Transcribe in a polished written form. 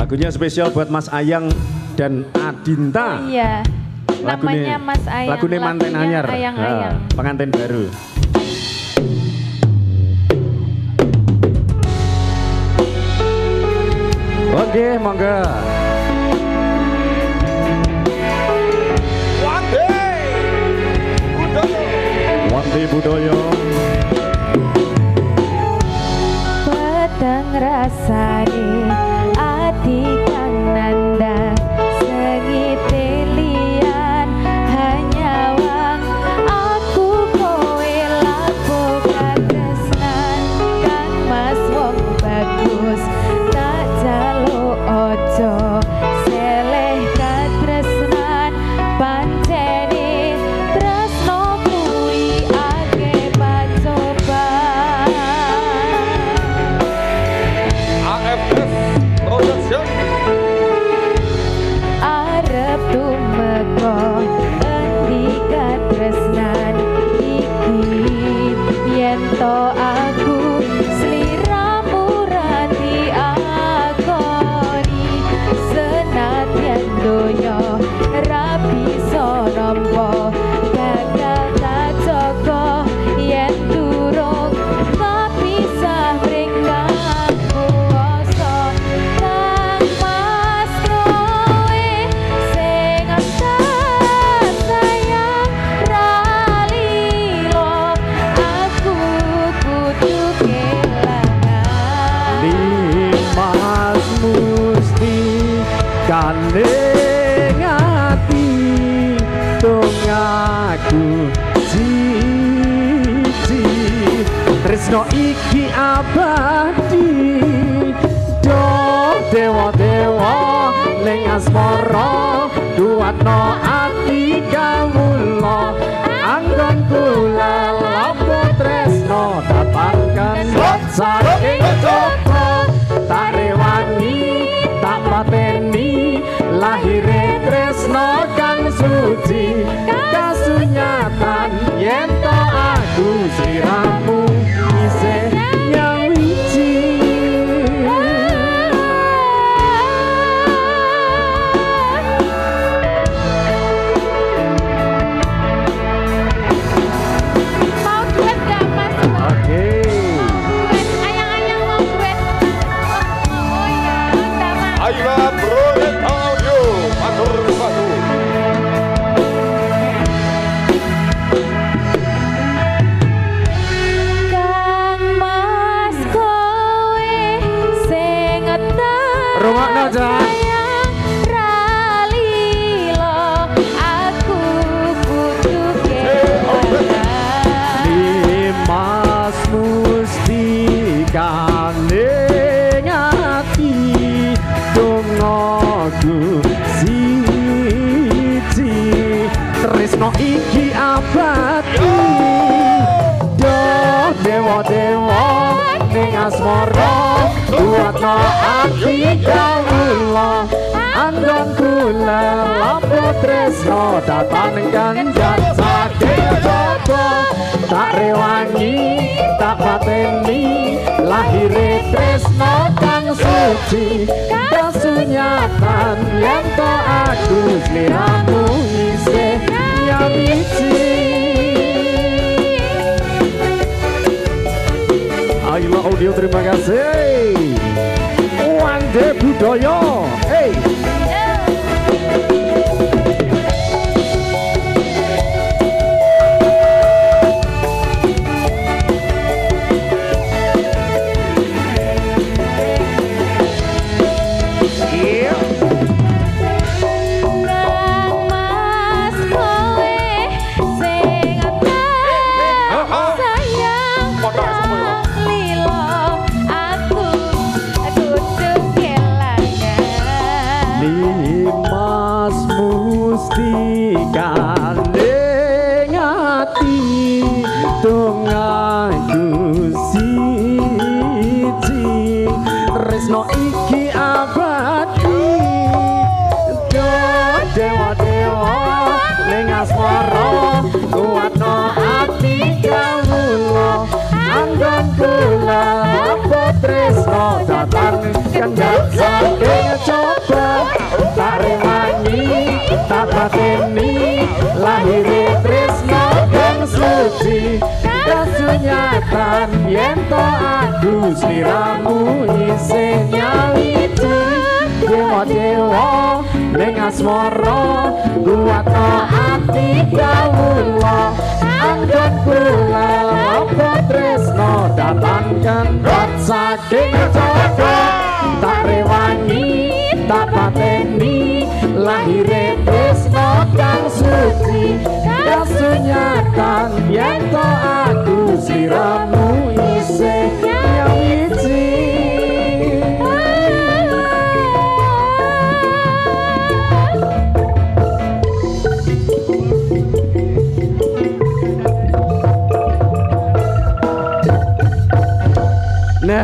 Lagunya spesial buat Mas Ayang dan Adinta. Oh, iya. Namanya Mas Ayang. Lagunya Manten Anyar. Ayang-ayang. Pengantin baru. Oke, monggo. Wante Budoyo. Peteng rasane ati kang nandang sengite liyan hanya wang aku kowe lapo katresnan kang mas wong bagus tak jaluk ojo seleh katresnan pancene tresno kuwi akeh pacobaan. AFF Production Arep tumeka endi katresnan iki yen to aku sliramu rati akoni senadyan donya ra bisa nampa gagal kajaga yen durung kapisah mringkang kuwasa kang mas kowe sing tak sayang ralilo aku kudu kelangan Limas musti kandeng ati tungaku siji tresno iki abadi do dewa-dewa ning asmara duatno ati kawula anggon kula lapo tresno dapatkan saking coba tak rewangi tak pateni lahire tresno kang suci kasunyatan yen to aku sliramu isih nyawiji. mau duet gak mas? Oke. Duet ayang-ayang mau duet. Oh iya sama Ayla Proyek Audio Matur Satu. kang mas kowe sing tak Rungokno, Jan. sayang ralilo aku kudu kelangan Limas musti kandeng ati tungaku siji tresno iki abadi do dewa-dewa ning asmara duatno ati kawula anggon kula lapo tresno datang kanjat saking coba tak rewangi tak pateni lahire tresno kang suci kasunyatan yen to aku sliramu isih nyawiji. Ayla Audio terima kasih. Wante Budoyo. Hey. kang mas kowe sing tak sayang ralilo aku kudu kelangan Limas musti kandeng ati tungaku siji tresno iki abadi do dewa-dewa ning asmara kuatno ati kawula anggon kula apa tresno datang kendhat saking coba tak rewangi tak pateni lahir tresno kang suci kasunyatan yen to aku sliramu isih nyawiti dewa-dewa ning asmara kuwatno ati kawula angkat kula apa tresno datangkan rot saking coba tak rewangi tak pateni lahir tresno kang suci kasunyatan yen to aku sliramu isih nyawiti. Nah